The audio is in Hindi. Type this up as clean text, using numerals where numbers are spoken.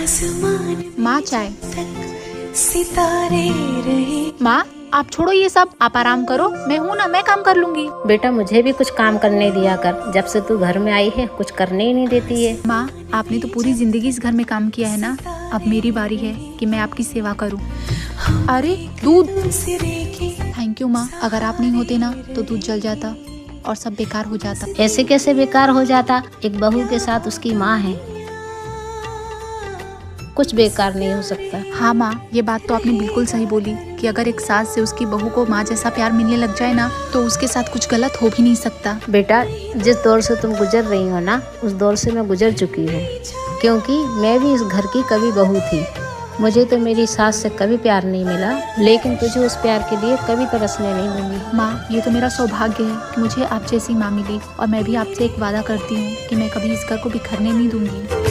माँ चाय। सितारे रहे। माँ आप छोड़ो ये सब, आप आराम करो, मैं हूँ ना, मैं काम कर लूंगी। बेटा मुझे भी कुछ काम करने दिया कर, जब से तू घर में आई है कुछ करने ही नहीं देती है। माँ आपने तो पूरी जिंदगी इस घर में काम किया है ना, अब मेरी बारी है कि मैं आपकी सेवा करूँ। अरे दूध। थैंक यू माँ, अगर आप नहीं होते ना तो दूध जल जाता और सब बेकार हो जाता। ऐसे कैसे बेकार हो जाता, एक बहू के साथ उसकी माँ है, कुछ बेकार नहीं हो सकता। हाँ माँ, ये बात तो आपने बिल्कुल सही बोली कि अगर एक सास से उसकी बहू को माँ जैसा प्यार मिलने लग जाए ना तो उसके साथ कुछ गलत हो भी नहीं सकता। बेटा जिस दौर से तुम गुजर रही हो ना, उस दौर से मैं गुजर चुकी हूँ, क्योंकि मैं भी इस घर की कभी बहू थी। मुझे तो मेरी सास से कभी प्यार नहीं मिला, लेकिन तुझे उस प्यार के लिए कभी तरसने नहीं दूंगी। माँ ये तो मेरा सौभाग्य है कि मुझे आप जैसी माँ मिली, और मैं भी आपसे एक वादा करती हूँ कि मैं कभी इस घर को बिखरने नहीं दूंगी।